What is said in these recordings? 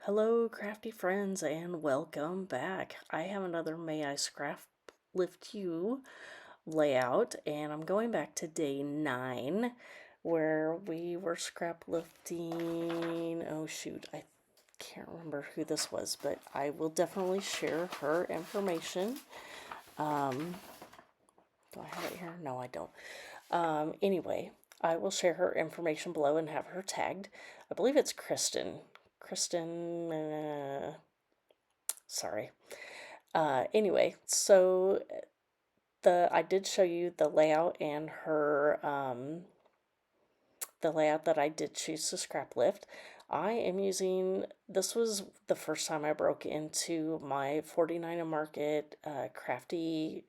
Hello, crafty friends, and welcome back. I have another May I Scraplift You layout, and I'm going back to day 9 where we were scrap lifting. Oh, shoot, I can't remember who this was, but I will definitely share her information. Do I have it here? No, I don't. Anyway, I will share her information below and have her tagged. I believe it's Kristin. Kristin, sorry. Anyway, so I did show you the layout and her the layout that I did choose to scrap lift. I am using, this was the first time I broke into my 49 Market Krafty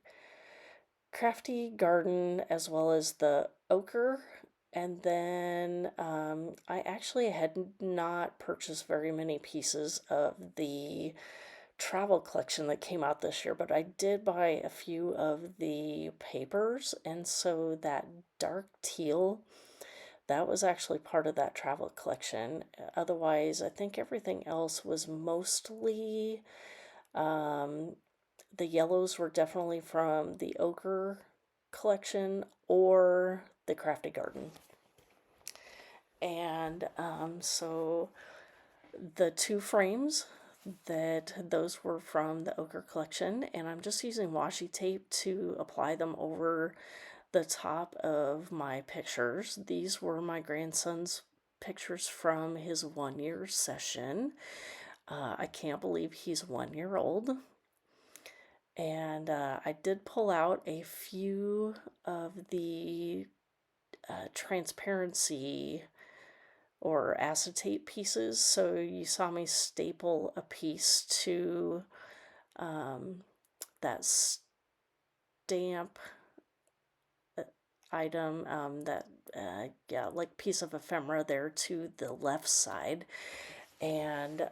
Garden, as well as the ochre. And then I actually had not purchased very many pieces of the travel collection that came out this year, but I did buy a few of the papers, and so that dark teal, that was actually part of that travel collection. Otherwise, I think everything else was mostly, um, the yellows were definitely from the ochre collection or the Krafty Garden. And so the two frames, that those were from the ochre collection, and I'm just using washi tape to apply them over the top of my pictures. These were my grandson's pictures from his 1 year session. I can't believe he's 1 year old. And I did pull out a few of the transparency or acetate pieces. So you saw me staple a piece to that stamp item, yeah, like piece of ephemera there to the left side. And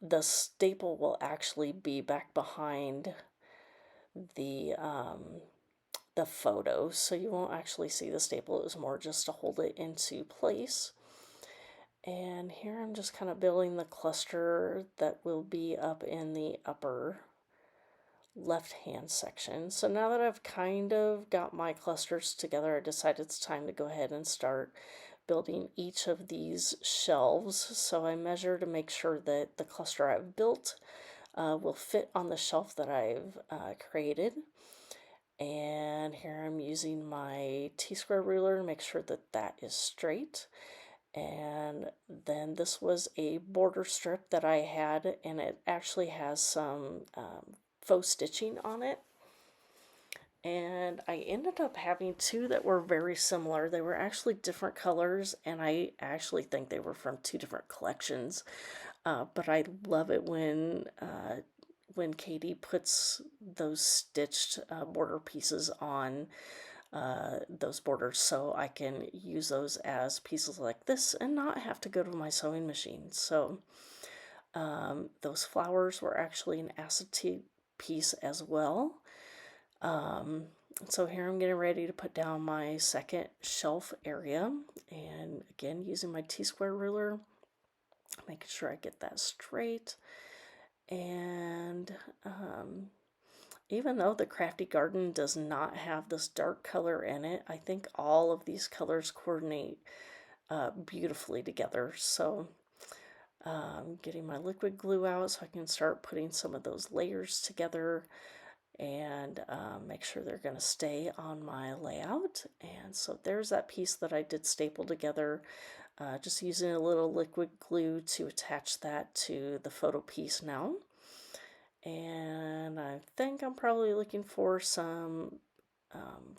the staple will actually be back behind the photo, so you won't actually see the staple. It was more just to hold it into place. And here I'm just kind of building the cluster that will be up in the upper left hand section. So now that I've kind of got my clusters together, I decided it's time to go ahead and start building each of these shelves. So I measure to make sure that the cluster I've built will fit on the shelf that I've created. And here I'm using my T-square ruler to make sure that that is straight. And then this was a border strip that I had, and it actually has some faux stitching on it. And I ended up having two that were very similar. They were actually different colors, and I actually think they were from two different collections. But I love it when Katie puts those stitched border pieces on those borders, so I can use those as pieces like this and not have to go to my sewing machine. So those flowers were actually an acetate piece as well. So here I'm getting ready to put down my second shelf area, and again using my T-square ruler, making sure I get that straight. And even though the Krafty Garden does not have this dark color in it, I think all of these colors coordinate beautifully together. So getting my liquid glue out so I can start putting some of those layers together and make sure they're going to stay on my layout. And so there's that piece that I did staple together, just using a little liquid glue to attach that to the photo piece now. And I think I'm probably looking for some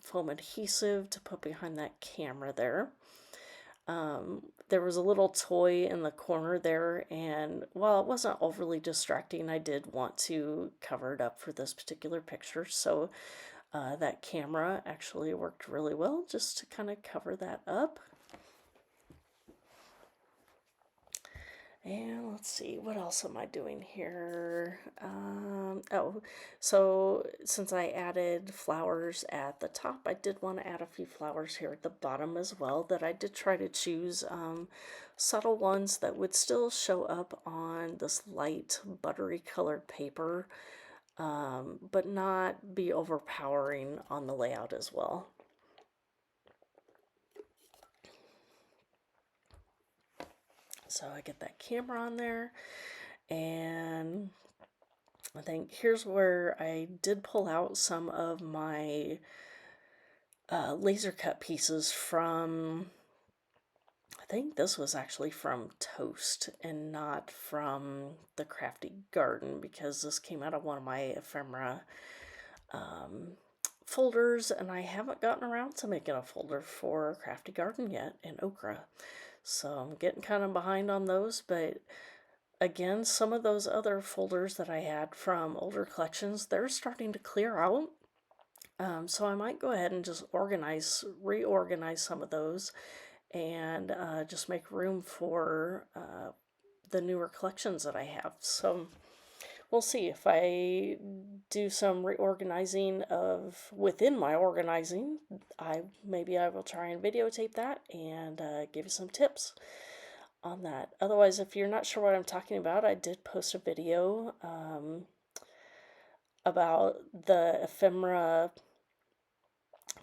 foam adhesive to put behind that camera there. There was a little toy in the corner there, and while it wasn't overly distracting, I did want to cover it up for this particular picture. So that camera actually worked really well just to kind of cover that up. And let's see, what else am I doing here? Oh, so since I added flowers at the top, I did want to add a few flowers here at the bottom as well, that I did try to choose subtle ones that would still show up on this light buttery colored paper, but not be overpowering on the layout as well. So I get that camera on there, and I think here's where I did pull out some of my laser cut pieces from, I think this was actually from Toast and not from the Krafty Garden, because this came out of one of my ephemera folders, and I haven't gotten around to making a folder for Krafty Garden yet in Okra. So I'm getting kind of behind on those, but again, some of those other folders that I had from older collections, they're starting to clear out. So I might go ahead and just reorganize some of those, and just make room for the newer collections that I have. So we'll see if I do some reorganizing of within my organizing. Maybe I will try and videotape that and give you some tips on that. Otherwise, if you're not sure what I'm talking about, I did post a video about the ephemera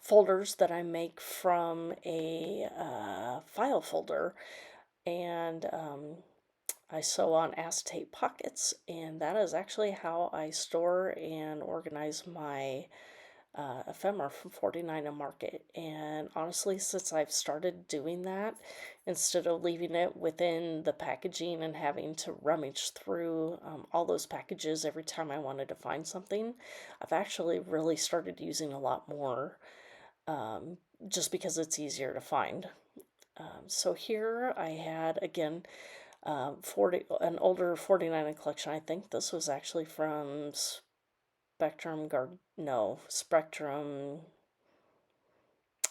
folders that I make from a file folder, and I sew on acetate pockets, and that is actually how I store and organize my ephemera from 49 and Market. And honestly, since I've started doing that, instead of leaving it within the packaging and having to rummage through all those packages every time I wanted to find something, I've actually really started using a lot more, just because it's easier to find. So here I had, again, 40, an older 49 collection. I think this was actually from Spectrum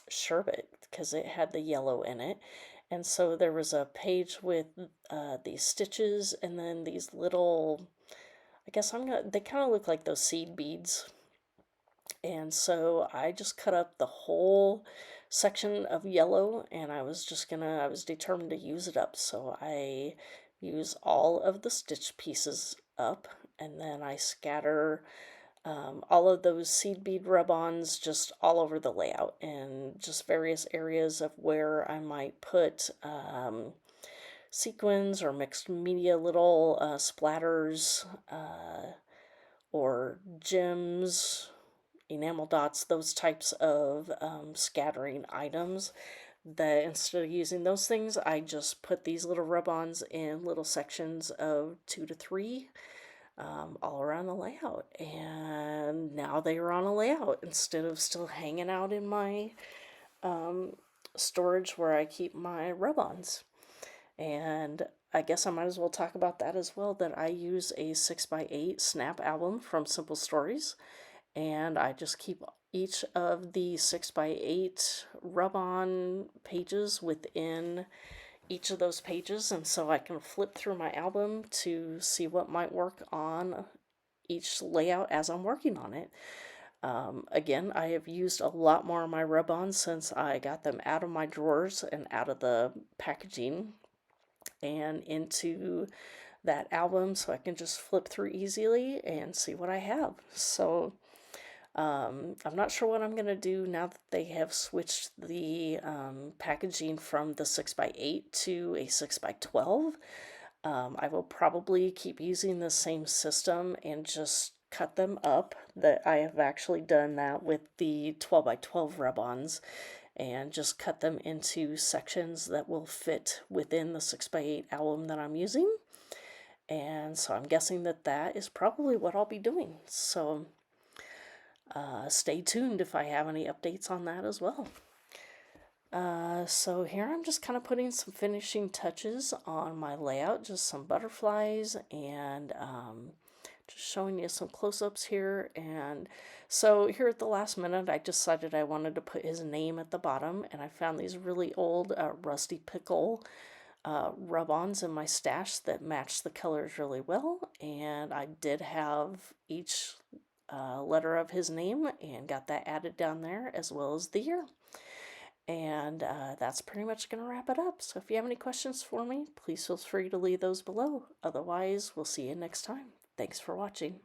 Sherbet, because it had the yellow in it. And so there was a page with these stitches, and then these little, I guess they kind of look like those seed beads. And so I just cut up the whole section of yellow, and I was determined to use it up. So I use all of the stitch pieces up, and then I scatter all of those seed bead rub-ons just all over the layout, and just various areas of where I might put sequins or mixed media little splatters, or gems, enamel dots, those types of scattering items, that instead of using those things, I just put these little rub-ons in little sections of 2 to 3 all around the layout. And now they are on a layout instead of still hanging out in my storage where I keep my rub-ons. And I guess I might as well talk about that as well, that I use a 6x8 snap album from Simple Stories, and I just keep each of the 6x8 rub-on pages within each of those pages, and so I can flip through my album to see what might work on each layout as I'm working on it. Again, I have used a lot more of my rub-ons since I got them out of my drawers and out of the packaging and into that album, so I can just flip through easily and see what I have. So I'm not sure what I'm going to do now that they have switched the packaging from the 6x8 to a 6x12. I will probably keep using the same system and just cut them up. That I have actually done that with the 12x12 rub-ons, and just cut them into sections that will fit within the 6x8 album that I'm using. And so I'm guessing that that is probably what I'll be doing. So stay tuned if I have any updates on that as well. So here I'm just kind of putting some finishing touches on my layout, just some butterflies, and just showing you some close-ups here. And so here at the last minute, I decided I wanted to put his name at the bottom, and I found these really old Rusty Pickle rub-ons in my stash that match the colors really well, and I did have each letter of his name and got that added down there as well as the year. And that's pretty much going to wrap it up. So if you have any questions for me, please feel free to leave those below. Otherwise, we'll see you next time. Thanks for watching.